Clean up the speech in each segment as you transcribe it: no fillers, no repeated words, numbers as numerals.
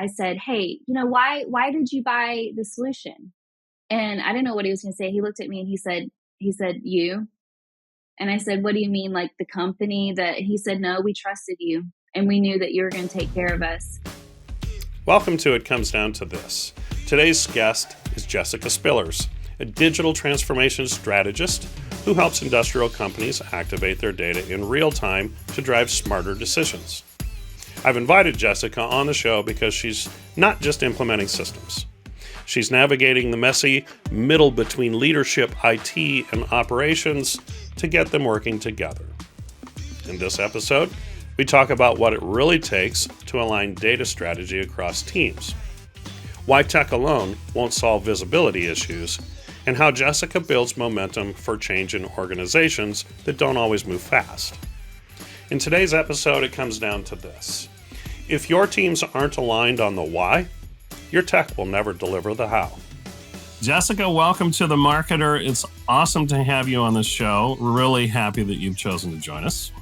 I said, hey, why did you buy the solution? And I didn't know what he was going to say. He looked at me and he said, you. And I said, what do you mean? Like the company that he said, no, we trusted you and we knew that you were going to take care of us. Welcome to It Comes Down to This. Today's guest is Jessica Spillers, a digital transformation strategist who helps industrial companies activate their data in real time to drive smarter decisions. I've invited Jessica on the show because she's not just implementing systems. She's navigating the messy middle between leadership, IT, and operations to get them working together. In this episode, we talk about what it really takes to align data strategy across teams, why tech alone won't solve visibility issues, and how Jessica builds momentum for change in organizations that don't always move fast. In today's episode, it comes down to this. If your teams aren't aligned on the why, your tech will never deliver the how. Jessica, welcome to The Marketer. It's awesome to have you on the show. Really happy that you've chosen to join us.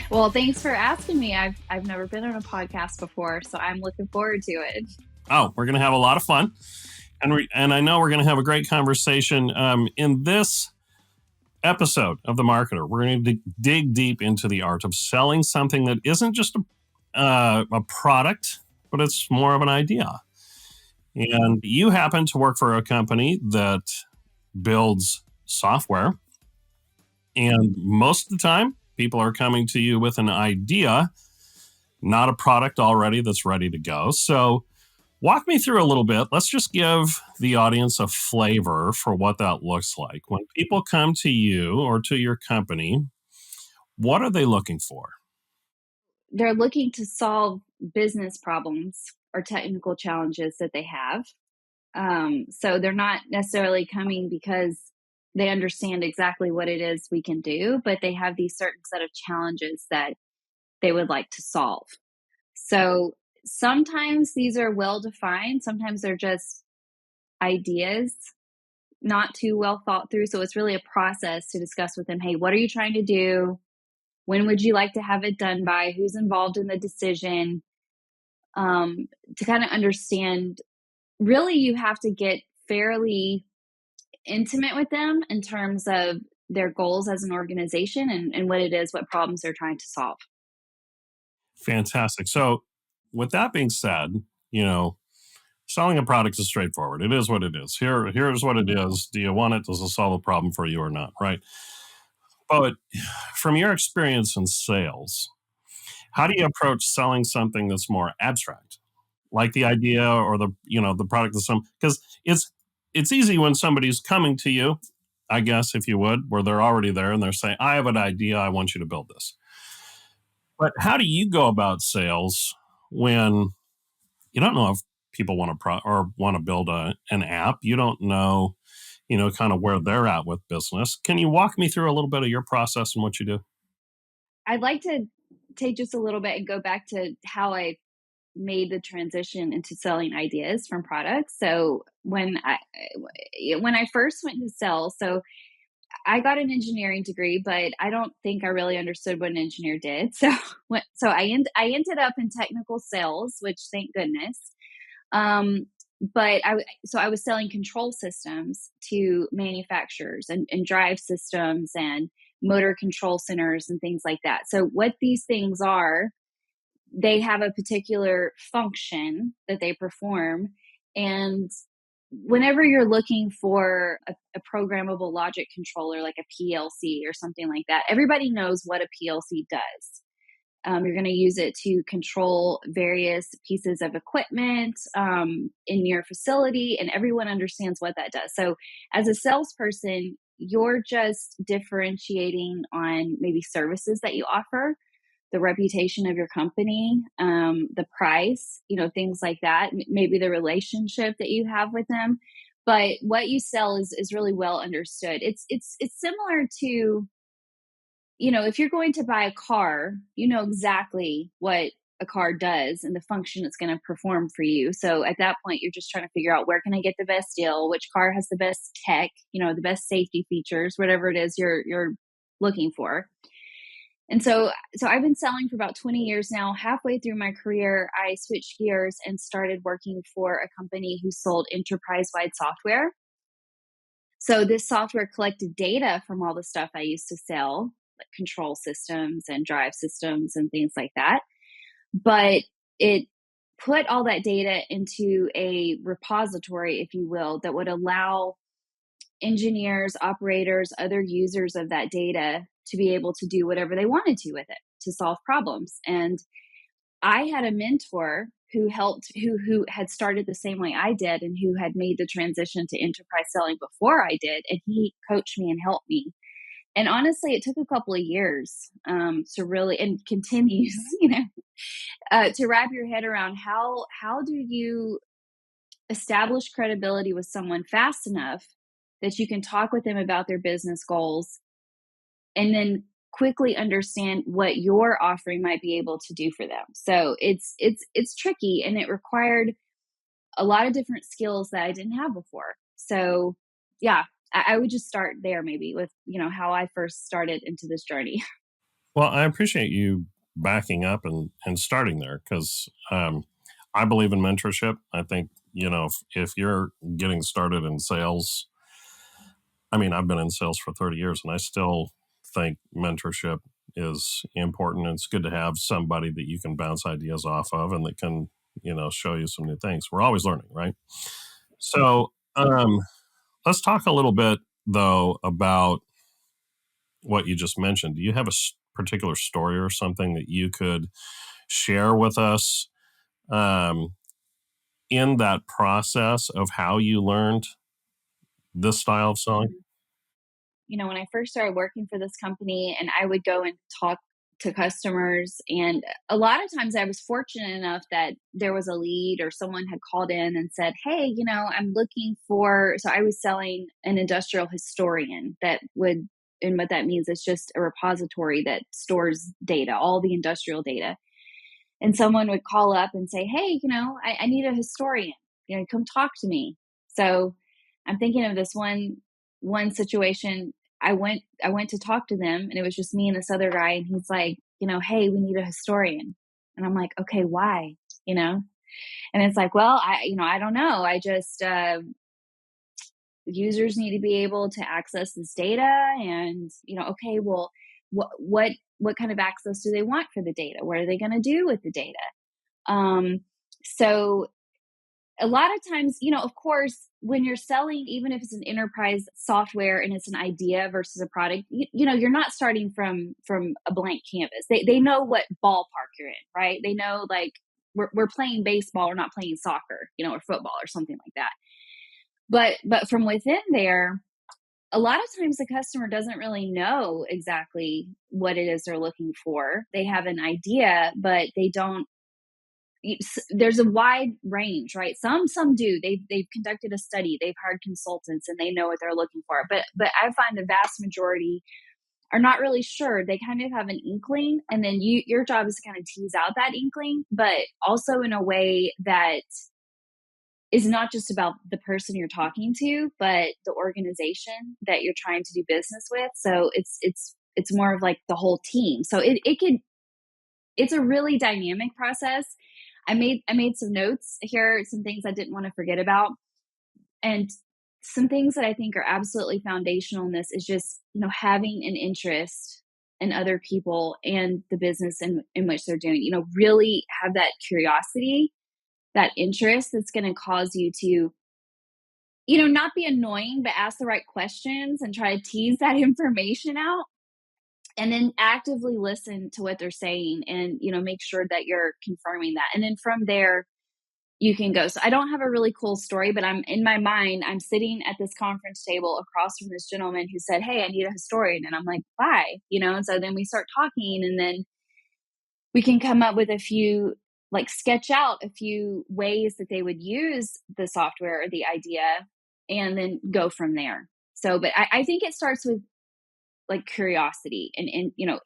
Well, thanks for asking me. I've never been on a podcast before, so I'm looking forward to it. Oh, we're going to have a lot of fun. And I know we're going to have a great conversation. In this episode of The Marketer, we're going to dig deep into the art of selling something that isn't just a product, but it's more of an idea. And you happen to work for a company that builds software. And most of the time, people are coming to you with an idea, not a product already that's ready to go. So walk me through a little bit. Let's just give the audience a flavor for what that looks like. When people come to you or to your company, what are they looking for? They're looking to solve business problems or technical challenges that they have. So they're not necessarily coming because they understand exactly what it is we can do, but they have these certain set of challenges that they would like to solve. So sometimes these are well defined. Sometimes they're just ideas, not too well thought through. So it's really a process to discuss with them. Hey, what are you trying to do? When would you like to have it done by? Who's involved in the decision? To kind of understand, really, you have to get fairly intimate with them in terms of their goals as an organization and what it is, what problems they're trying to solve. Fantastic. So with that being said, selling a product is straightforward. It is what it is. Here's what it is. Do you want it? Does it solve a problem for you or not? Right. But from your experience in sales, how do you approach selling something that's more abstract, like the idea or the product of because it's easy when somebody's coming to you, I guess, if you would, where they're already there and they're saying, I have an idea. I want you to build this. But how do you go about sales when you don't know if people want to build an app? You don't know, kind of where they're at with business. Can you walk me through a little bit of your process and what you do? I'd like to take just a little bit and go back to how I made the transition into selling ideas from products. So when I first went to sell, so I got an engineering degree, but I don't think I really understood what an engineer did. So I ended up in technical sales, which thank goodness. But I was selling control systems to manufacturers and drive systems and motor control centers and things like that. So what these things are, they have a particular function that they perform. And whenever you're looking for a programmable logic controller, like a PLC or something like that, everybody knows what a PLC does. You're going to use it to control various pieces of equipment in your facility, and everyone understands what that does. So as a salesperson, you're just differentiating on maybe services that you offer, the reputation of your company, the price, things like that, maybe the relationship that you have with them. But what you sell is really well understood. It's similar to, if you're going to buy a car, you know exactly what a car does and the function it's going to perform for you. So at that point, you're just trying to figure out, where can I get the best deal? Which car has the best tech, the best safety features, whatever it is you're looking for. And so I've been selling for about 20 years now. Halfway through my career, I switched gears and started working for a company who sold enterprise-wide software. So this software collected data from all the stuff I used to sell, like control systems and drive systems and things like that. But it put all that data into a repository, if you will, that would allow engineers, operators, other users of that data to be able to do whatever they wanted to with it to solve problems. And I had a mentor who helped, who had started the same way I did and who had made the transition to enterprise selling before I did. And he coached me and helped me. And honestly, it took a couple of years to really, and continues, to wrap your head around how do you establish credibility with someone fast enough that you can talk with them about their business goals and then quickly understand what your offering might be able to do for them. So it's tricky, and it required a lot of different skills that I didn't have before. So yeah, I would just start there maybe with, how I first started into this journey. Well, I appreciate you backing up and starting there because I believe in mentorship. I think, if you're getting started in sales, I mean, I've been in sales for 30 years and I still think mentorship is important. It's good to have somebody that you can bounce ideas off of and that can, show you some new things. We're always learning, right? So let's talk a little bit, though, about what you just mentioned. Do you have a particular story or something that you could share with us um, in that process of how you learned this style of selling? When I first started working for this company and I would go and talk to customers, and a lot of times I was fortunate enough that there was a lead or someone had called in and said, "Hey, I'm looking for," so I was selling an industrial historian that would, and what that means is just a repository that stores data, all the industrial data. And someone would call up and say, "Hey, I need a historian, come talk to me." So I'm thinking of this one situation. I went to talk to them, and it was just me and this other guy, and he's like, "Hey, we need a historian." And I'm like, "Okay, why?" you know and it's like, "Well, I don't know, I just users need to be able to access this data, and okay, well, what kind of access do they want for the data? What are they going to do with the data?" um so a lot of times, of course, when you're selling, even if it's an enterprise software and it's an idea versus a product, you're not starting from a blank canvas. They know what ballpark you're in, right? They know, like, we're playing baseball, we're not playing soccer, or football or something like that. But from within there, a lot of times the customer doesn't really know exactly what it is they're looking for. They have an idea, but they don't. There's a wide range, right? Some do. They've conducted a study, they've hired consultants, and they know what they're looking for. But I find the vast majority are not really sure. They kind of have an inkling, and then your job is to kind of tease out that inkling, but also in a way that is not just about the person you're talking to, but the organization that you're trying to do business with. So it's more of like the whole team. So it's a really dynamic process. I made some notes here, some things I didn't want to forget about. And some things that I think are absolutely foundational in this is just, having an interest in other people and the business in which they're doing, really have that curiosity, that interest that's going to cause you to, not be annoying, but ask the right questions and try to tease that information out, and then actively listen to what they're saying, and make sure that you're confirming that, and then from there you can go. So I don't have a really cool story, but I'm in my mind, I'm sitting at this conference table across from this gentleman who said, "Hey, I need a historian." And I'm like, "Why?" And so then we start talking, and then we can come up with a few, like, sketch out a few ways that they would use the software or the idea, and then go from there. So, but I think it starts with, like, curiosity and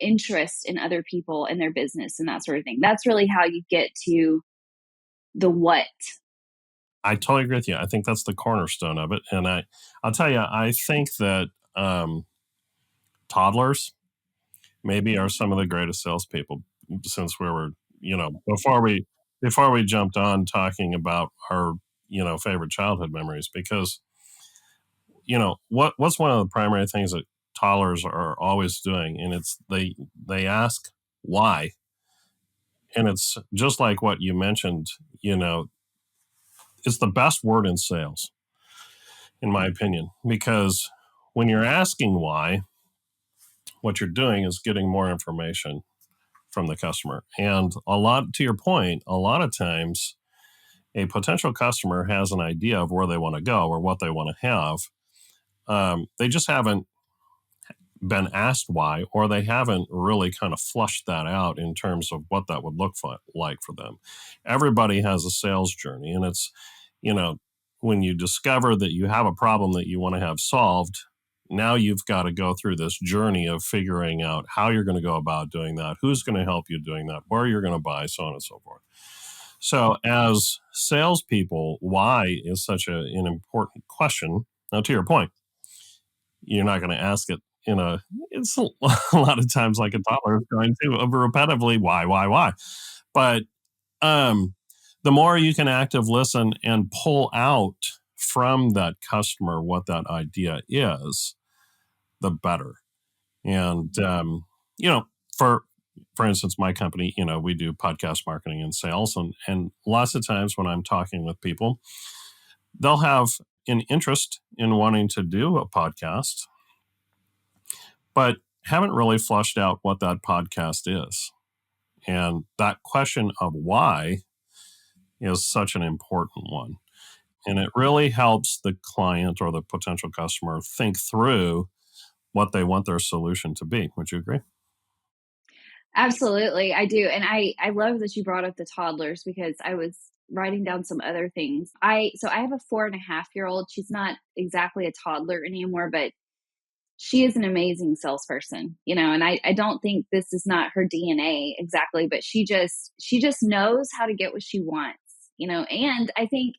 interest in other people and their business and that sort of thing. That's really how you get to the what. I totally agree with you. I think that's the cornerstone of it. And I'll tell you, I think that toddlers maybe are some of the greatest salespeople since we were, before we jumped on talking about our, favorite childhood memories, because, what's one of the primary things that toddlers are always doing, and it's they ask why. And it's just like what you mentioned, you know, it's the best word in sales, in my opinion, because when you're asking why, what you're doing is getting more information from the customer. And to your point, a lot of times a potential customer has an idea of where they want to go or what they want to have. They just haven't been asked why, or they haven't really kind of flushed that out in terms of what that would look like for them. Everybody has a sales journey, and it's, you know, when you discover that you have a problem that you want to have solved, now you've got to go through this journey of figuring out how you're going to go about doing that, who's going to help you doing that, where you're going to buy, so on and so forth. So, as salespeople, why is such an important question. Now, to your point, you're not going to ask it in a, it's a, a lot of times like a toddler is going to repetitively, why. But um, the more you can active listen and pull out from that customer what that idea is, the better. And, you know, for, for instance, my company, we do podcast marketing and sales. And lots of times when I'm talking with people, they'll have an interest in wanting to do a podcast, but haven't really flushed out what that podcast is. And that question of why is such an important one. And it really helps the client or the potential customer think through what they want their solution to be. Would you agree? Absolutely, I do, and I love that you brought up the toddlers because I was writing down some other things. I have a 4.5-year-old. She's not exactly a toddler anymore, but she is an amazing salesperson, and I don't think this is not her DNA exactly, but she just knows how to get what she wants, and I think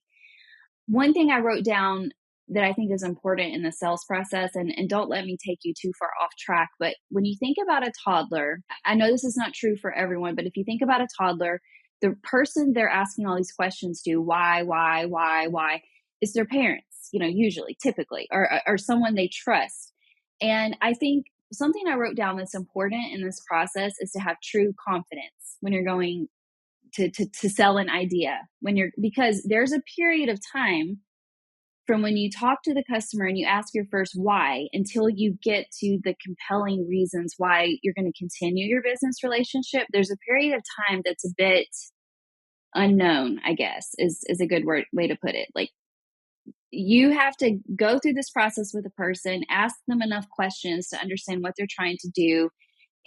one thing I wrote down that I think is important in the sales process, and don't let me take you too far off track, but when you think about a toddler, I know this is not true for everyone, but if you think about a toddler, the person they're asking all these questions to, why, is their parents, usually, typically, or someone they trust. And I think something I wrote down that's important in this process is to have true confidence when you're going to sell an idea, because there's a period of time from when you talk to the customer and you ask your first why until you get to the compelling reasons why you're going to continue your business relationship. There's a period of time that's a bit unknown, I guess, is a good way to put it. Like, you have to go through this process with a person, ask them enough questions to understand what they're trying to do,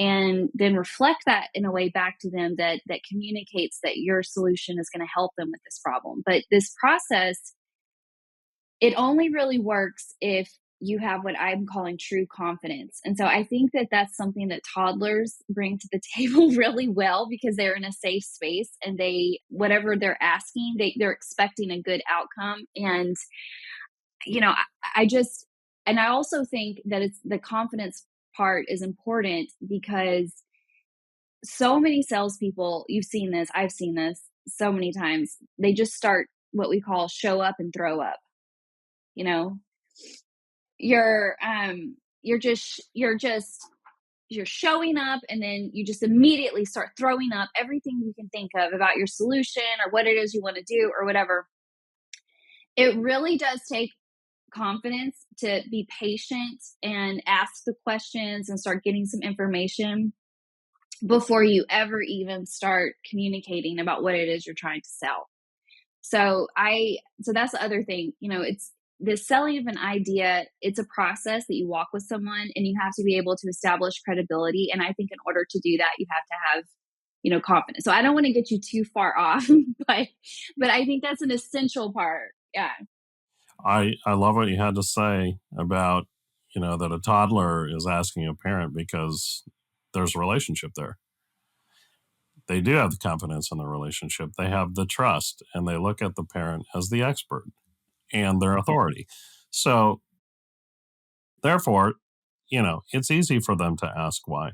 and then reflect that in a way back to them that communicates that your solution is going to help them with this problem. But this process, it only really works if you have what I'm calling true confidence. And so I think that that's something that toddlers bring to the table really well, because they're in a safe space and whatever they're asking, they're expecting a good outcome. And, I just, and I also think that it's the confidence part is important because so many salespeople, you've seen this, I've seen this so many times, they just start what we call show up and throw up. You know, you're you're showing up, and then you just immediately start throwing up everything you can think of about your solution or what it is you want to do or whatever. It really does take confidence to be patient and ask the questions and start getting some information before you ever even start communicating about what it is you're trying to sell. So that's the other thing, it's the selling of an idea. It's a process that you walk with someone, and you have to be able to establish credibility. And I think in order to do that, you have to have, confidence. So I don't want to get you too far off, but I think that's an essential part. Yeah. I love what you had to say about, that a toddler is asking a parent because there's a relationship there. They do have the confidence in the relationship. They have the trust, and they look at the parent as the expert and their authority. So therefore, it's easy for them to ask why.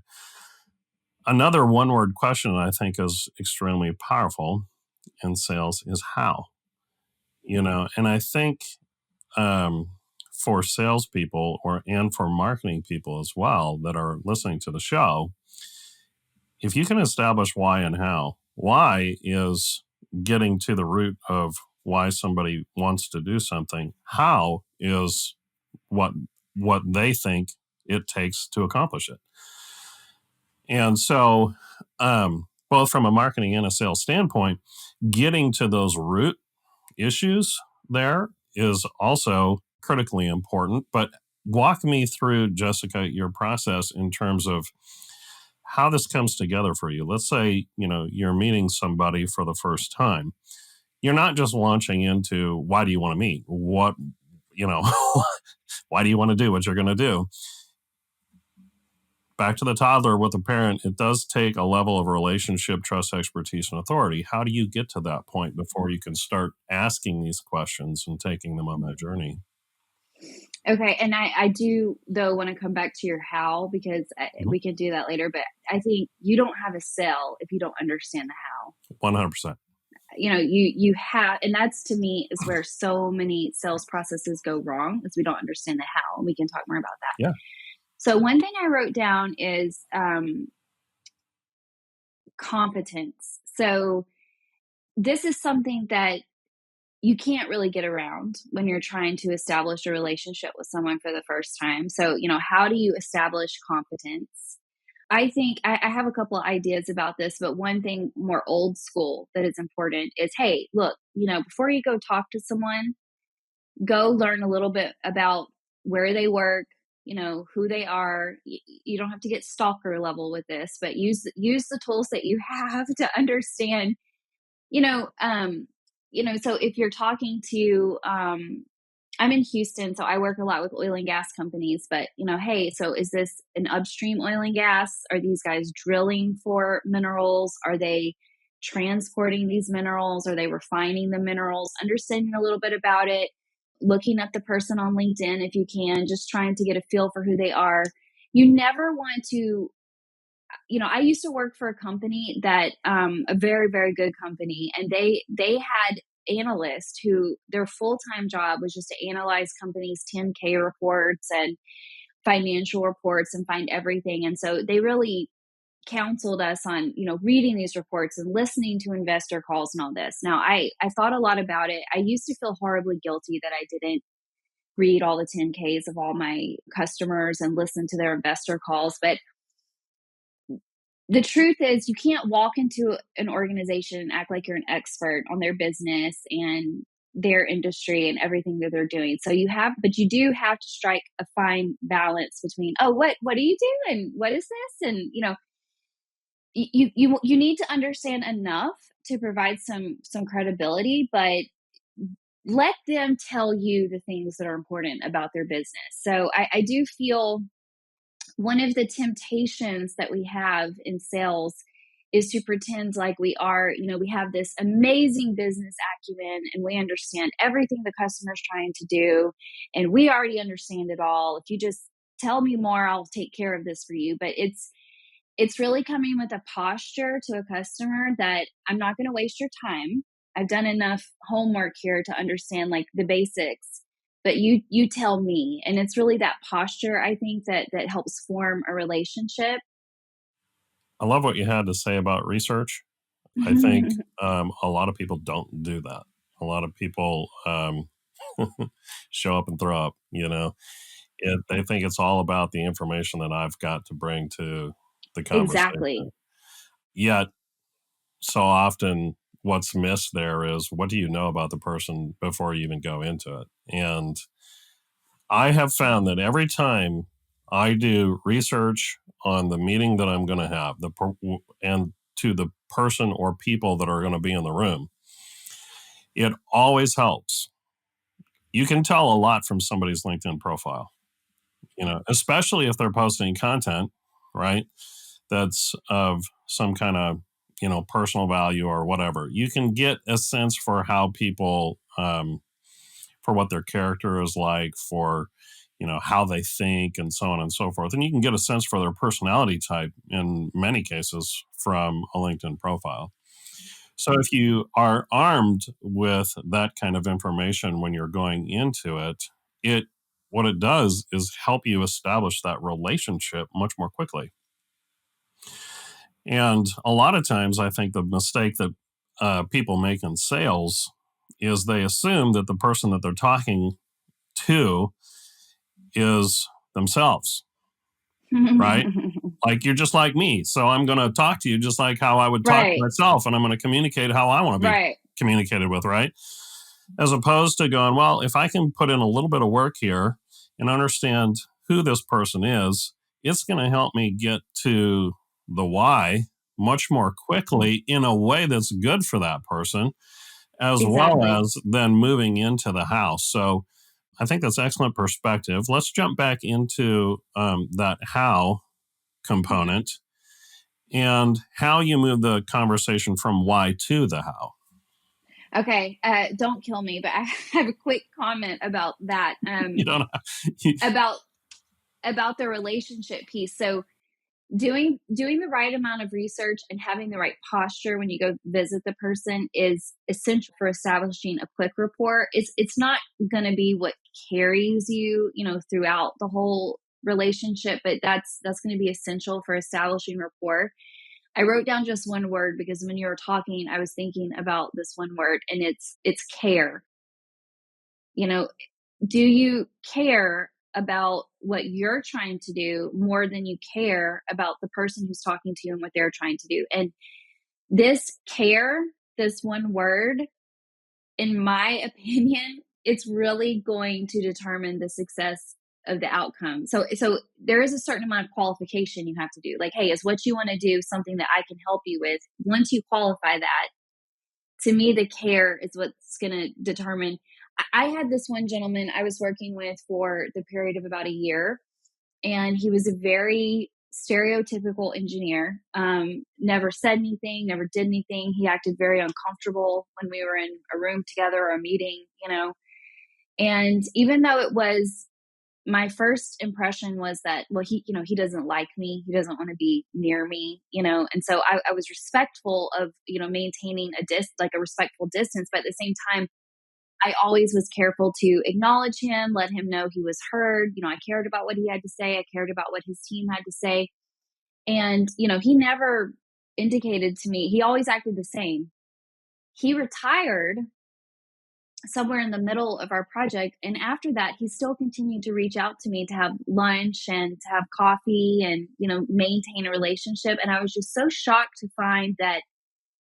Another one word question I think is extremely powerful in sales is how. And I think um, for salespeople and for marketing people as well that are listening to the show, if you can establish why and how, why is getting to the root of why somebody wants to do something. How is what what they think it takes to accomplish it. And so, both from a marketing and a sales standpoint, getting to those root issues there is also critically important. But walk me through, Jessica, your process in terms of how this comes together for you. Let's say, you're meeting somebody for the first time. You're not just launching into why do you want to meet? You know, why do you want to do what you're going to do? Back to the toddler with the parent, it does take a level of relationship, trust, expertise, and authority. How do you get to that point before you can start asking these questions and taking them on that journey? Okay, and I do though want to come back to your how, because Mhm. we can do that later. But I think you don't have a sell if you don't understand the how. 100%. You have, and that's, to me, is where so many sales processes go wrong, is we don't understand the how, and we can talk more about that. Yeah. So one thing I wrote down is competence. So this is something that you can't really get around when you're trying to establish a relationship with someone for the first time. So, how do you establish competence? I think I have a couple of ideas about this, but one thing more old school that is important is, hey, look, before you go talk to someone, go learn a little bit about where they work, who they are. You don't have to get stalker level with this, but use the tools that you have to understand, you know, um, so if you're talking to, I'm in Houston, so I work a lot with oil and gas companies, but, hey, so is this an upstream oil and gas? Are these guys drilling for minerals? Are they transporting these minerals? Are they refining the minerals? Understanding a little bit about it, looking at the person on LinkedIn if you can, just trying to get a feel for who they are. You never want to, I used to work for a company that, a very, very good company, and they had analysts who their full-time job was just to analyze companies' 10K reports and financial reports and find everything. And so they really counseled us on, reading these reports and listening to investor calls and all this. Now, I thought a lot about it. I used to feel horribly guilty that I didn't read all the 10Ks of all my customers and listen to their investor calls, but the truth is, you can't walk into an organization and act like you're an expert on their business and their industry and everything that they're doing. So but you do have to strike a fine balance between, oh, what do you do, and what is this, and you need to understand enough to provide some credibility, but let them tell you the things that are important about their business. So I do feel one of the temptations that we have in sales is to pretend like we are, we have this amazing business acumen and we understand everything the customer's trying to do, and we already understand it all. If you just tell me more, I'll take care of this for you. But it's really coming with a posture to a customer that I'm not going to waste your time. I've done enough homework here to understand like the basics, but you tell me. And it's really that posture, I think, that helps form a relationship. I love what you had to say about research. I think a lot of people don't do that. A lot of people show up and throw up, they think it's all about the information that I've got to bring to the Exactly. conversation. Yet, so often, what's missed there is what do you know about the person before you even go into it? And I have found that every time I do research on the meeting that I'm going to have, and to the person or people that are going to be in the room, it always helps. You can tell a lot from somebody's LinkedIn profile, especially if they're posting content, right? That's of some kind of, personal value or whatever. You can get a sense for how people, for what their character is like, for, how they think and so on and so forth. And you can get a sense for their personality type in many cases from a LinkedIn profile. So if you are armed with that kind of information when you're going into it, it what it does is help you establish that relationship much more quickly. And a lot of times, I think the mistake that people make in sales is they assume that the person that they're talking to is themselves, right? Like you're just like me. So I'm going to talk to you just like how I would talk to Right, myself, and I'm going to communicate how I want to be right. communicated with, right? As opposed to going, well, if I can put in a little bit of work here and understand who this person is, it's going to help me get to the why much more quickly in a way that's good for that person, as well Exactly. as then moving into the house. So I think that's excellent perspective. Let's jump back into that how component and how you move the conversation from why to the how. Okay, don't kill me, but I have a quick comment about that, You don't about the relationship piece. So doing the right amount of research and having the right posture when you go visit the person is essential for establishing a quick rapport. It's not going to be what carries you, throughout the whole relationship, but that's going to be essential for establishing rapport. I wrote down just one word because when you were talking, I was thinking about this one word, and it's care. You know, do you care about what you're trying to do more than you care about the person who's talking to you and what they're trying to do? And this care, this one word, in my opinion, it's really going to determine the success of the outcome. So there is a certain amount of qualification you have to do. Like, hey, is what you want to do something that I can help you with? Once you qualify that, to me, the care is what's going to determine. I had this one gentleman I was working with for the period of about a year, and he was a very stereotypical engineer. Never said anything, never did anything. He acted very uncomfortable when we were in a room together or a meeting. And even though it was, my first impression was that, well, he doesn't like me, he doesn't want to be near me. And so I was respectful of, maintaining like a respectful distance, but at the same time, I always was careful to acknowledge him, let him know he was heard. I cared about what he had to say, I cared about what his team had to say. And he never indicated to me, he always acted the same. He retired somewhere in the middle of our project, and after that he still continued to reach out to me to have lunch and to have coffee and maintain a relationship. And I was just so shocked to find that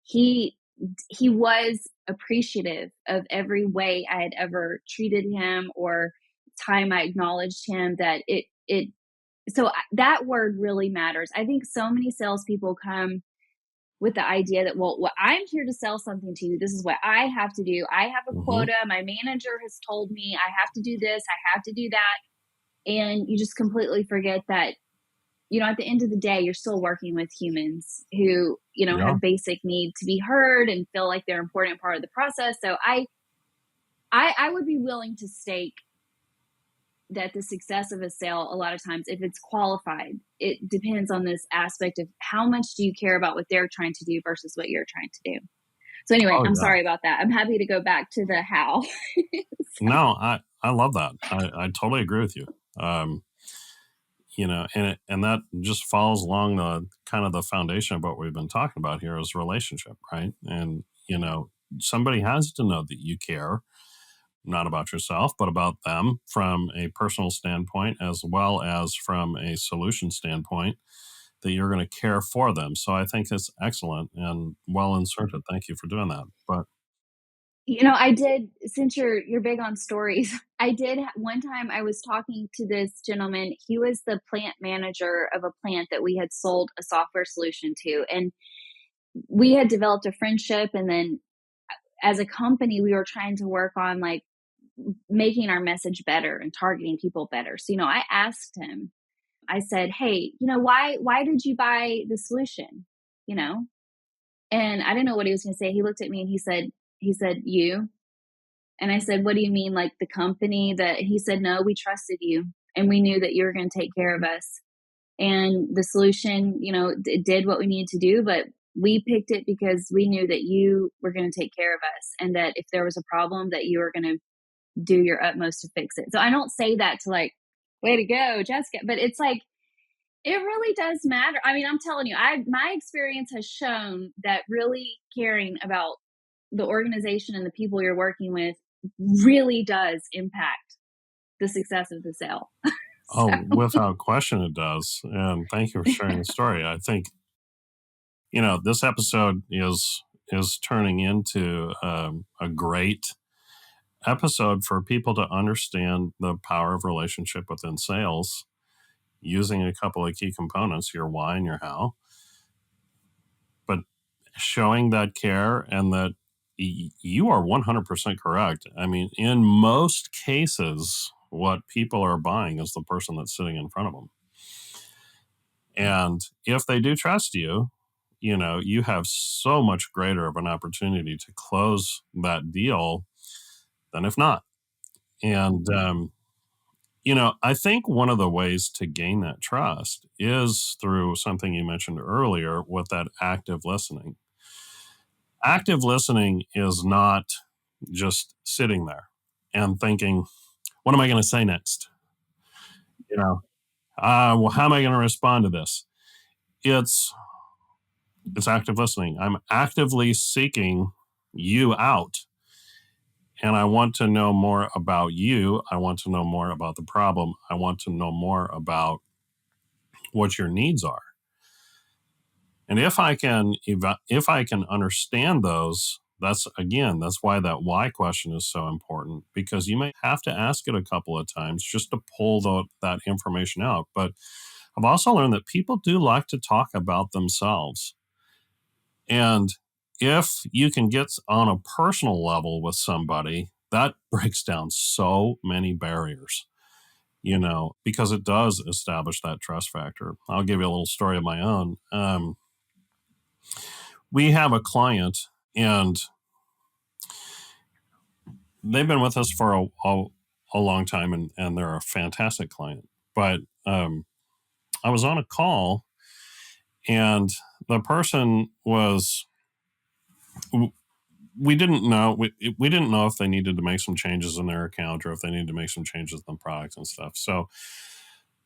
he he was appreciative of every way I had ever treated him, or time I acknowledged him. That word really matters. I think so many salespeople come with the idea that, well, I'm here to sell something to you. This is what I have to do. I have a Mhm. quota. My manager has told me I have to do this. I have to do that. And you just completely forget that, at the end of the day, you're still working with humans who, Yeah. have basic need to be heard and feel like they're an important part of the process. So I would be willing to stake that the success of a sale, a lot of times, if it's qualified, it depends on this aspect of how much do you care about what they're trying to do versus what you're trying to do. So anyway, Oh, I'm yeah. sorry about that. I'm happy to go back to the how. So, No, I love that. I totally agree with you. Um, and that just falls along the kind of the foundation of what we've been talking about here is relationship, right? And somebody has to know that you care, not about yourself, but about them from a personal standpoint as well as from a solution standpoint, that you're going to care for them. So I think it's excellent and well inserted. Thank you for doing that. But I did, since you're big on stories, I did one time I was talking to this gentleman. He was the plant manager of a plant that we had sold a software solution to, and we had developed a friendship. And then as a company, we were trying to work on like making our message better and targeting people better. So, I asked him, I said, hey, why did you buy the solution? You know, and I didn't know what he was going to say. He looked at me and he said, you. And I said, what do you mean? Like the company that? He said, no, we trusted you. and we knew that you were going to take care of us. And the solution, it did what we needed to do, but we picked it because we knew that you were going to take care of us, and that if there was a problem, that you were going to do your utmost to fix it. So I don't say that to like, way to go, Jessica, but it's like, it really does matter. I mean, I'm telling you, my experience has shown that really caring about the organization and the people you're working with really does impact the success of the sale. Oh, So, without question, it does. And thank you for sharing the story. I think this episode is turning into a great episode for people to understand the power of relationship within sales, using a couple of key components, your why and your how, but showing that care and that you are 100% correct. I mean, in most cases, what people are buying is the person that's sitting in front of them. And if they do trust you, you have so much greater of an opportunity to close that deal than if not. And, I think one of the ways to gain that trust is through something you mentioned earlier with that active listening. Active listening is not just sitting there and thinking, what am I going to say next? Well, how am I going to respond to this? It's it's active listening. I'm actively seeking you out, and I want to know more about you. I want to know more about the problem. I want to know more about what your needs are. And if I can understand those, that's why that why question is so important, because you may have to ask it a couple of times just to pull that information out. But I've also learned that people do like to talk about themselves. And if you can get on a personal level with somebody, that breaks down so many barriers, because it does establish that trust factor. I'll give you a little story of my own. We have a client, and they've been with us for a long time, and they're a fantastic client. But I was on a call, and the person was we didn't know we didn't know if they needed to make some changes in their account or if they needed to make some changes in the products and stuff. So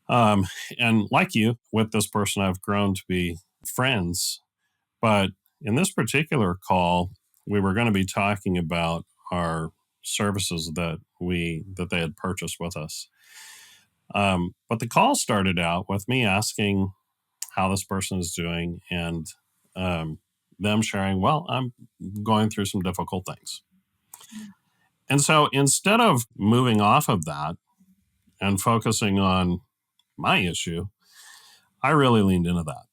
um and like you, with this person, I've grown to be friends. But in this particular call, we were going to be talking about our services that they had purchased with us. But the call started out with me asking how this person is doing, and them sharing, well, I'm going through some difficult things. And so instead of moving off of that and focusing on my issue, I really leaned into that.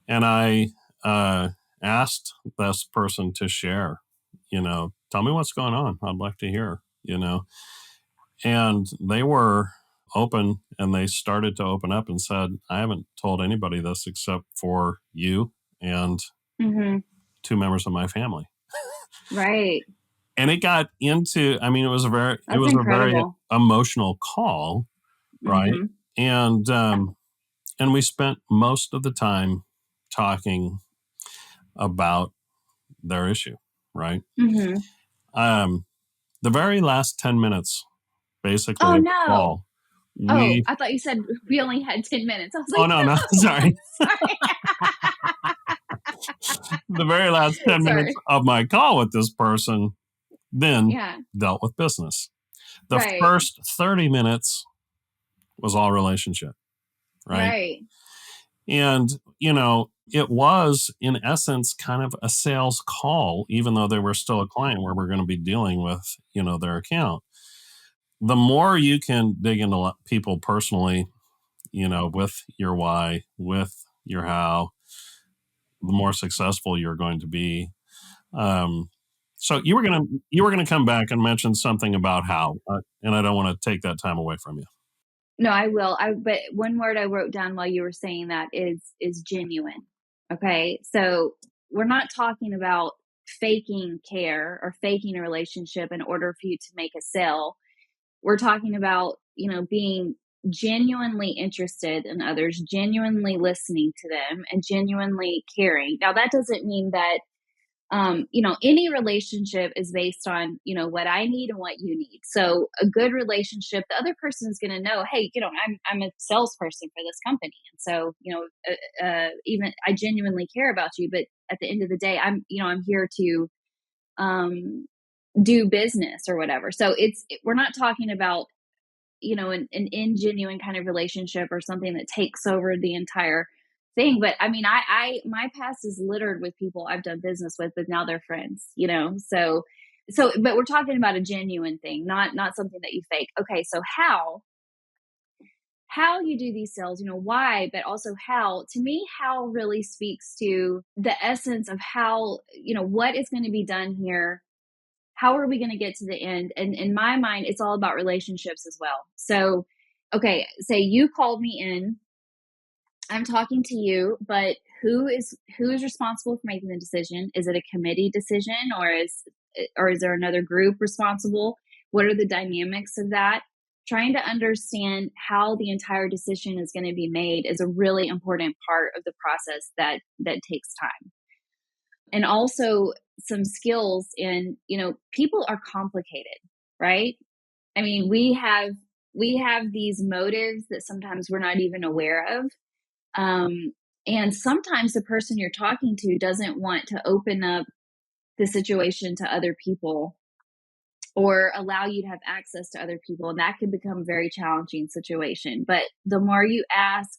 And I asked this person to share, tell me what's going on. I'd like to hear. And they were open, and they started to open up and said, I haven't told anybody this except for you and mhm, two members of my family. right. And it got into, I mean, it That's was a very incredible. emotional call, right? Mhm, And we spent most of the time talking about their issue, right? mhm. Um, the very last 10 minutes, basically, Oh, of the no. call, Oh, we, I thought you said we only had 10 minutes. I was oh, like, no, no, no. sorry. Sorry. The very last 10 minutes Sorry. of my call with this person then Yeah, dealt with business. The right, first 30 minutes was all relationship, right? right. And, it was in essence kind of a sales call, even though they were still a client where we're going to be dealing with, their account. The more you can dig into people personally, with your why, with your how, the more successful you're going to be. Um, so you were gonna come back and mention something about how, and I don't want to take that time away from you. No, I will. But one word I wrote down while you were saying that is genuine. Okay? So, we're not talking about faking care or faking a relationship in order for you to make a sale. We're talking about, being genuinely interested in others, genuinely listening to them, and genuinely caring. Now, that doesn't mean that any relationship is based on, what I need and what you need. So a good relationship, the other person is going to know, hey, I'm a salesperson for this company. And so, even I genuinely care about you, but at the end of the day, I'm here to, um, do business or whatever. So we're not talking about, an ingenuine kind of relationship or something that takes over the entire thing. But I mean, my past is littered with people I've done business with, but now they're friends, but we're talking about a genuine thing, not something that you fake. Okay. So how you do these sales, why, but also how. To me, how really speaks to the essence of how, what is going to be done here. How are we going to get to the end? And in my mind, it's all about relationships as well. So, okay, say you called me in, I'm talking to you, but who is responsible for making the decision? Is it a committee decision, or is there another group responsible? What are the dynamics of that? Trying to understand how the entire decision is going to be made is a really important part of the process that takes time. And also some skills in, people are complicated, right? I mean, we have these motives that sometimes we're not even aware of. um, and sometimes the person you're talking to doesn't want to open up the situation to other people or allow you to have access to other people, and that can become a very challenging situation. But the more you ask,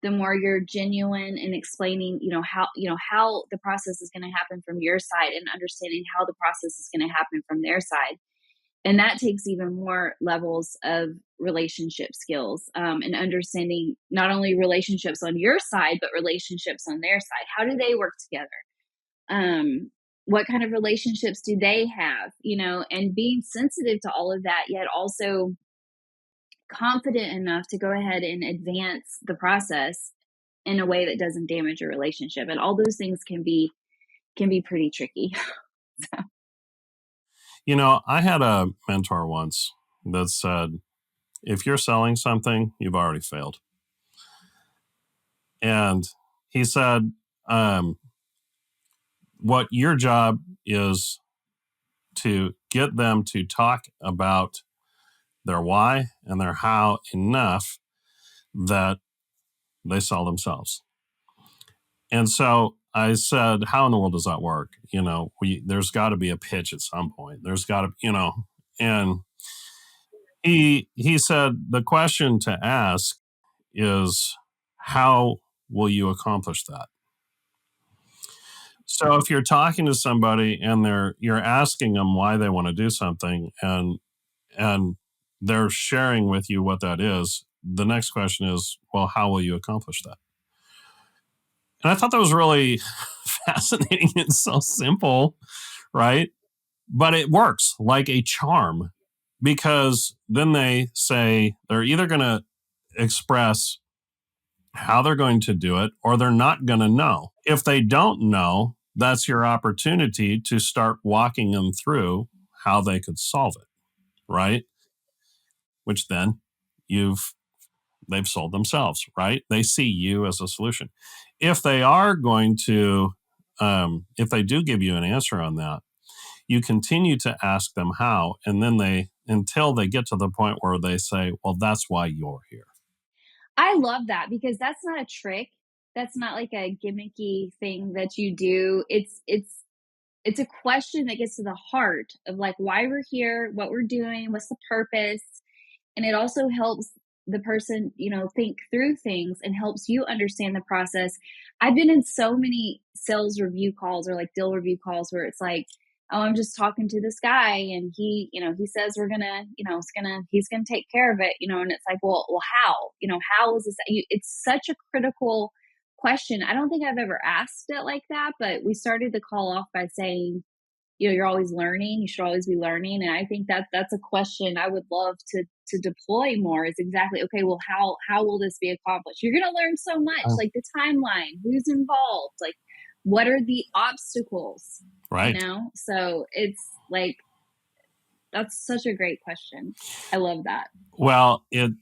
the more you're genuine in explaining, how the process is going to happen from your side, and understanding how the process is going to happen from their side. And that takes even more levels of relationship skills, and understanding not only relationships on your side, but relationships on their side. How do they work together? What kind of relationships do they have? And being sensitive to all of that, yet also confident enough to go ahead and advance the process in a way that doesn't damage your relationship. And all those things can be pretty tricky. I had a mentor once that said, if you're selling something, you've already failed. And he said, what your job is to get them to talk about their why and their how enough that they sell themselves. And so I said, how in the world does that work? There's got to be a pitch at some point. There's got to, and he said the question to ask is, how will you accomplish that? So if you're talking to somebody and you're asking them why they want to do something, and they're sharing with you what that is, the next question is, well, how will you accomplish that? And I thought that was really fascinating. It's so simple, right? But it works like a charm, because then they say they're either going to express how they're going to do it, or they're not going to know. If they don't know, that's your opportunity to start walking them through how they could solve it, right? Which then they've sold themselves, right? They see you as a solution. If they are going to, if they do give you an answer on that, you continue to ask them how, and then until they get to the point where they say, well, that's why you're here. I love that, because that's not a trick. That's not like a gimmicky thing that you do. It's a question that gets to the heart of, like, why we're here, what we're doing, what's the purpose. And it also helps the person, think through things, and helps you understand the process. I've been in so many sales review calls, or like deal review calls, where it's like, oh, I'm just talking to this guy, and he says we're gonna, he's gonna take care of it, and it's like, well, how, how is this? It's such a critical question. I don't think I've ever asked it like that, but we started the call off by saying, you're always learning. You should always be learning. And I think that's a question I would love to deploy more, is exactly, okay, well, how will this be accomplished? You're going to learn so much, like the timeline, who's involved, like what are the obstacles, Right. So it's like, That's such a great question. I love that. Well, give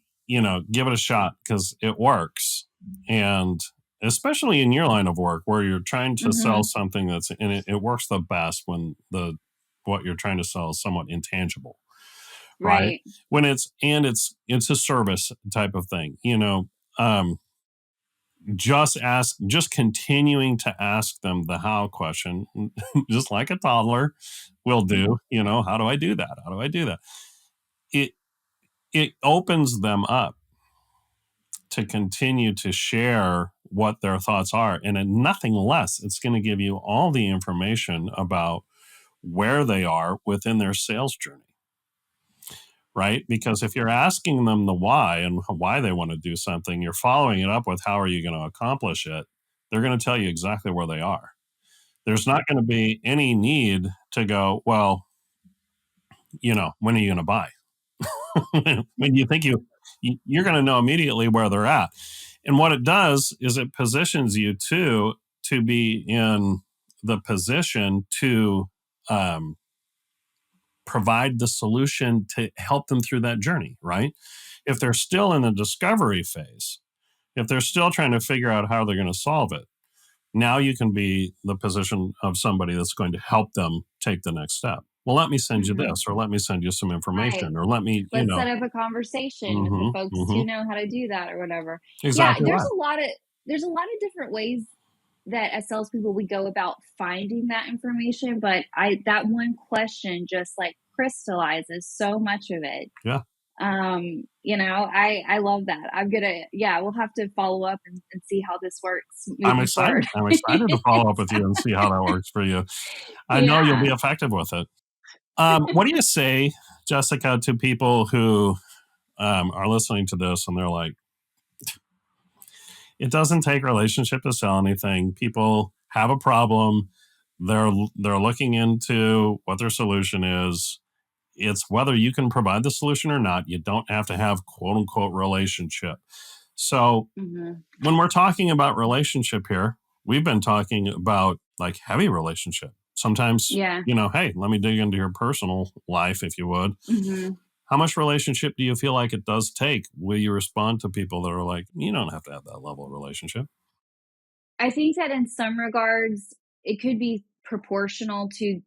it a shot because it works. And especially in your line of work where you're trying to sell Hmm. something and it works the best when what you're trying to sell is somewhat intangible, right? Right. When it's a service type of thing, um, just continuing to ask them the how question, just like a toddler will do, how do I do that? How do I do that? It, it opens them up to continue to share what their thoughts are. And in nothing less, it's going to give you all the information about where they are within their sales journey, right? Because if you're asking them the why and why they want to do something, you're following it up with how are you going to accomplish it, they're going to tell you exactly where they are. There's not going to be any need to go, well, when are you going to buy? When you think you're going to know immediately where they're at. And what it does is it positions you to be in the position to um, provide the solution to help them through that journey, right? If they're still in the discovery phase, if they're still trying to figure out how they're going to solve it, now you can be the position of somebody that's going to help them take the next step. Well, let me send you Hmm. this, or let me send you some Right. information, or let me, Let's set up a conversation with the hmm folks hmm who know how to do that or whatever. Yeah, exactly right. there's a lot of different ways that as salespeople we go about finding that information, but I that one question just like crystallizes so much of it. Yeah. I love that. I'm gonna yeah, we'll have to follow up and see how this works I'm moving excited. forward. I'm excited to follow up with you and see how that works for you. I know you'll be Yeah. effective with it. What do you say, Jessica, to people who are listening to this and they're like, it doesn't take relationship to sell anything. People have a problem. They're looking into what their solution is. It's whether you can provide the solution or not. You don't have to have quote unquote relationship. So Hmm. when we're talking about relationship here, we've been talking about like heavy relationship. Sometimes, Yeah. hey, let me dig into your personal life, if you would. Hmm. How much relationship do you feel like it does take? Will you respond to people that are like, you don't have to have that level of relationship? I think that in some regards it could be proportional to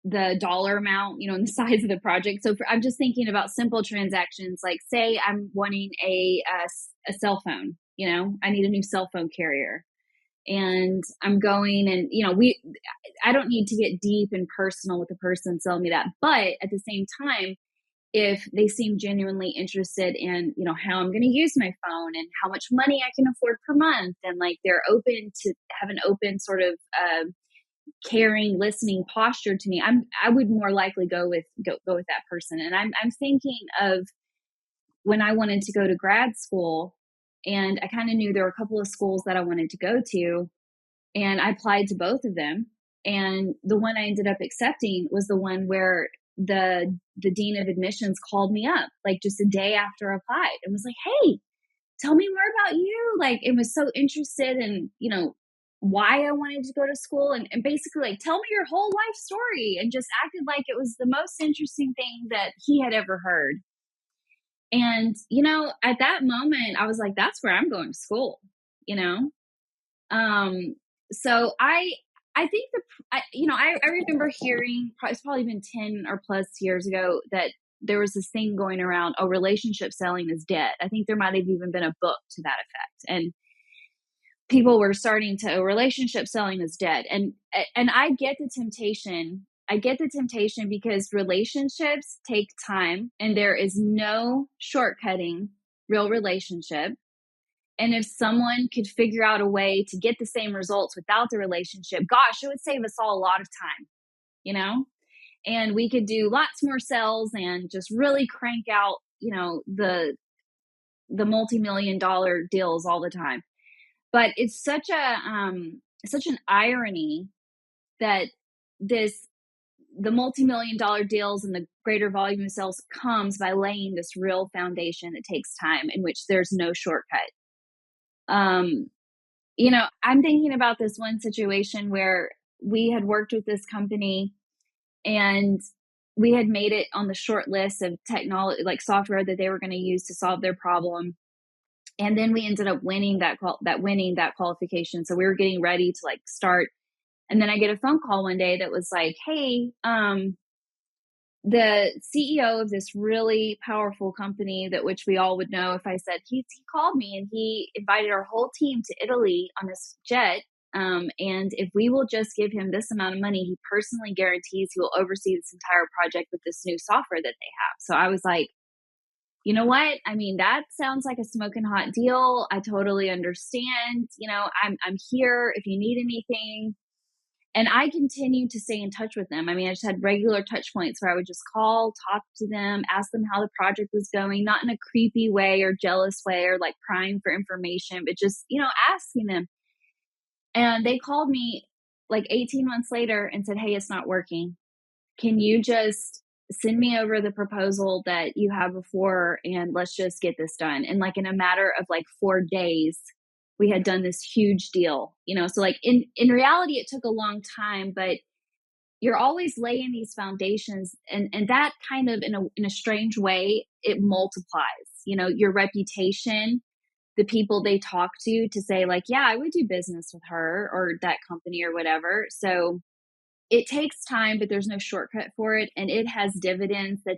the dollar amount, and the size of the project. So I'm just thinking about simple transactions, like say I'm wanting a cell phone. I need a new cell phone carrier, and I'm going and I don't need to get deep and personal with the person selling me that, but at the same time, if they seem genuinely interested in how I'm going to use my phone and how much money I can afford per month, and like they're open to have an open sort of caring, listening posture to me, I would more likely go with that person. And I'm thinking of when I wanted to go to grad school, and I kind of knew there were a couple of schools that I wanted to go to, and I applied to both of them. And the one I ended up accepting was the one where the dean of admissions called me up like just a day after I applied and was like, "Hey, tell me more about you." Like, it was so interested in, why I wanted to go to school, and basically like, tell me your whole life story, and just acted like it was the most interesting thing that he had ever heard. And, at that moment, I was like, that's where I'm going to school, you know? Um, so I think I remember hearing, it's probably been 10 or plus years ago, that there was this thing going around, oh, relationship selling is dead. I think there might have even been a book to that effect. And people were starting to, oh, relationship selling is dead. And I get the temptation. I get the temptation because relationships take time and there is no shortcutting real relationship. And if someone could figure out a way to get the same results without the relationship, gosh, it would save us all a lot of time, you know? And we could do lots more sales and just really crank out, the multi-million dollar deals all the time. But it's such an irony that this the multi-million dollar deals and the greater volume of sales comes by laying this real foundation that takes time, in which there's no shortcut. Um, I'm thinking about this one situation where we had worked with this company, and we had made it on the short list of technology, like software that they were going to use to solve their problem. And then we ended up winning that qualification. So we were getting ready to like start. And then I get a phone call one day that was like, hey, the CEO of this really powerful company that which we all would know if I said he called me and he invited our whole team to Italy on this jet. And if we will just give him this amount of money, he personally guarantees he will oversee this entire project with this new software that they have. So I was like, you know what? I mean, that sounds like a smoking hot deal. I totally understand. I'm here if you need anything. And I continued to stay in touch with them. I mean, I just had regular touch points where I would just call, talk to them, ask them how the project was going, not in a creepy way or jealous way or like prying for information, but just, asking them. And they called me like 18 months later and said, hey, it's not working. Can you just send me over the proposal that you have before and let's just get this done? And like in a matter of like 4 days, we had done this huge deal, so like in reality, it took a long time, but you're always laying these foundations and that kind of in a strange way, it multiplies, your reputation, the people they talk to say like, yeah, I would do business with her or that company or whatever. So it takes time, but there's no shortcut for it. And it has dividends that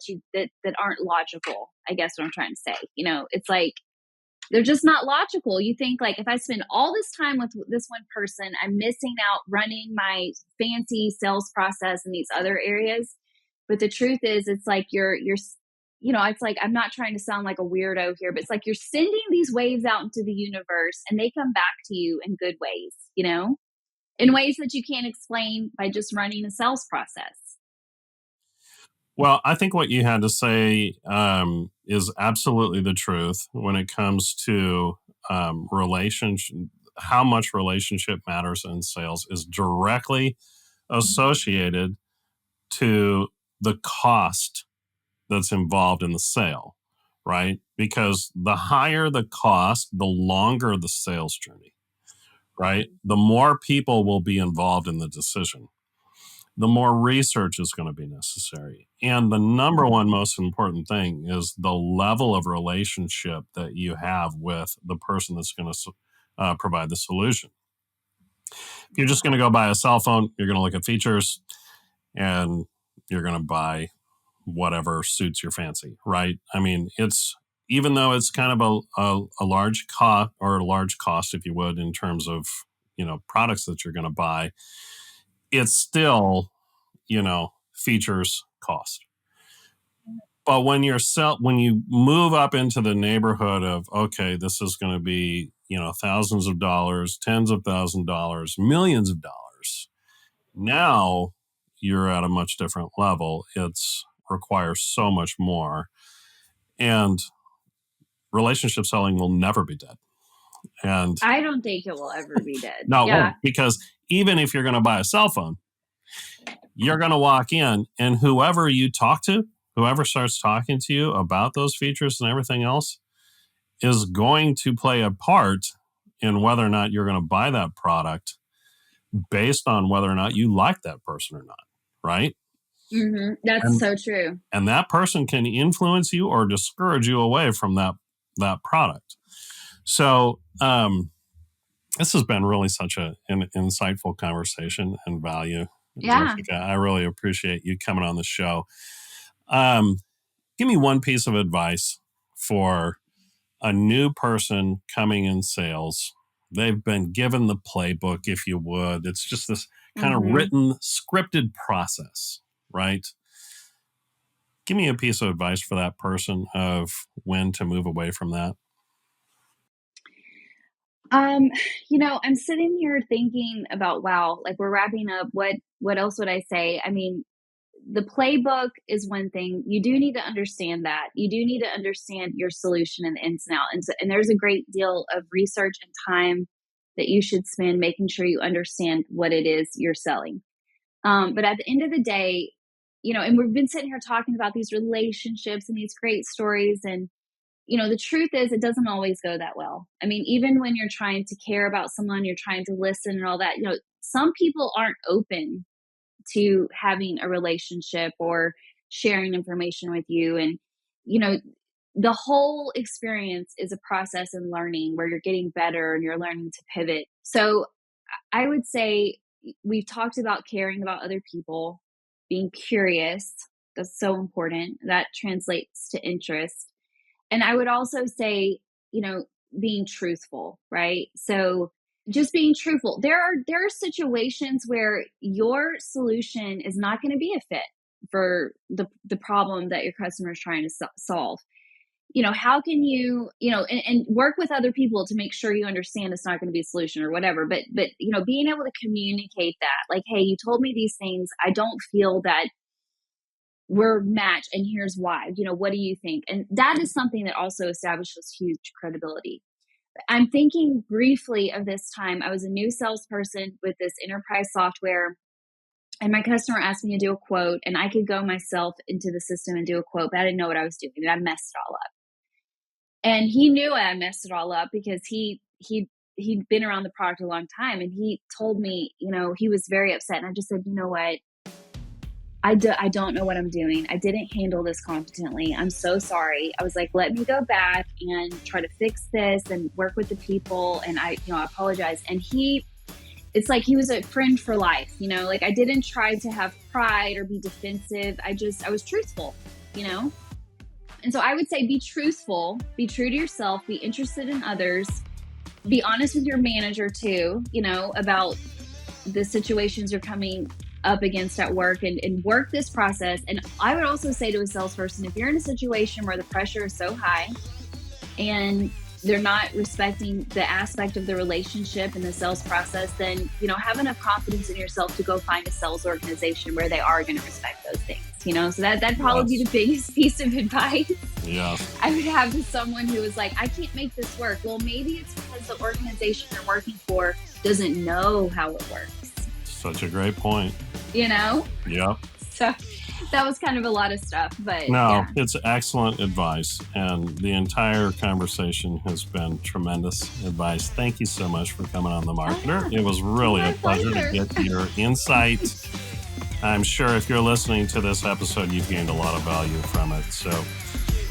aren't logical. I guess what I'm trying to say, it's like, they're just not logical. You think like, if I spend all this time with this one person, I'm missing out running my fancy sales process in these other areas. But the truth is, it's like it's like, I'm not trying to sound like a weirdo here, but it's like you're sending these waves out into the universe and they come back to you in good ways, in ways that you can't explain by just running a sales process. Well, I think what you had to say is absolutely the truth when it comes to relationship. How much relationship matters in sales is directly associated to the cost that's involved in the sale, right? Because the higher the cost, the longer the sales journey, right? The more people will be involved in the decision, the more research is going to be necessary. And the number one most important thing is the level of relationship that you have with the person that's going to provide the solution. If you're just going to go buy a cell phone, you're going to look at features and you're going to buy whatever suits your fancy, right? I mean, even though it's kind of a large cost or a large cost, if you would, in terms of, products that you're going to buy, it's still, features cost. But when you move up into the neighborhood of, okay, this is going to be, thousands of dollars, tens of thousands of dollars, millions of dollars, now you're at a much different level. It's requires so much more. And relationship selling will never be dead. And I don't think it will ever be dead. no, it Yeah. won't, because even if you're going to buy a cell phone, you're going to walk in and whoever you talk to, whoever starts talking to you about those features and everything else is going to play a part in whether or not you're going to buy that product based on whether or not you like that person or not, right? Mm-hmm. That's so true. And that person can influence you or discourage you away from that product. So this has been really such an insightful conversation and value. Yeah. Jessica, I really appreciate you coming on the show. Give me one piece of advice for a new person coming in sales. They've been given the playbook, if you would. It's just this kind of written, scripted process, right? Give me a piece of advice for that person of when to move away from that. I'm sitting here thinking about, wow, like we're wrapping up. What else would I say? I mean, the playbook is one thing. You do need to understand that. You do need to understand your solution and the ins and outs. And there's a great deal of research and time that you should spend making sure you understand what it is you're selling. But at the end of the day, and we've been sitting here talking about these relationships and these great stories. And, the truth is it doesn't always go that well. I mean, even when you're trying to care about someone, you're trying to listen and all that, some people aren't open to having a relationship or sharing information with you. And, you know, the whole experience is a process and learning where you're getting better and you're learning to pivot. So I would say we've talked about caring about other people, being curious. That's so important. That translates to interest. And I would also say, you know, being truthful, right? So just being truthful. There are situations where your solution is not going to be a fit for the problem that your customer is trying to solve. You know, how can you, you know, and work with other people to make sure you understand it's not going to be a solution or whatever. But, you know, being able to communicate that, like, hey, you told me these things. I don't feel that we're matched, and here's why. You know, what do you think? And that is something that also establishes huge credibility. I'm thinking briefly of this time. I was a new salesperson with this enterprise software, and my customer asked me to do a quote, and I could go myself into the system and do a quote, but I didn't know what I was doing, and I messed it all up. And he knew I messed it all up because he'd been around the product a long time, and he told me, you know, he was very upset. And I just said, you know what? I don't know what I'm doing. I didn't handle this competently. I'm so sorry. I was like, let me go back and try to fix this and work with the people. And I apologize. And it's like he was a friend for life, you know, like I didn't try to have pride or be defensive. I was truthful, you know? And so I would say be truthful, be true to yourself, be interested in others, be honest with your manager too, you know, about the situations you're coming up against at work, and work this process. And I would also say to a salesperson, if you're in a situation where the pressure is so high and they're not respecting the aspect of the relationship and the sales process, then, you know, have enough confidence in yourself to go find a sales organization where they are going to respect those things, you know? So that'd probably be the biggest piece of advice. Yeah. I would have to someone who was like, I can't make this work. Well, maybe it's because the organization you're working for doesn't know how it works. Such a great point. You know? Yep. So that was kind of a lot of stuff, but no, yeah. It's excellent advice. And the entire conversation has been tremendous advice. Thank you so much for coming on The Marketer. It was really a pleasure to get your insight. I'm sure if you're listening to this episode, you've gained a lot of value from it. So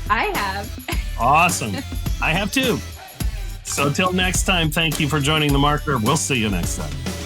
I have. Awesome. I have too. So till next time, thank you for joining The Marketer. We'll see you next time.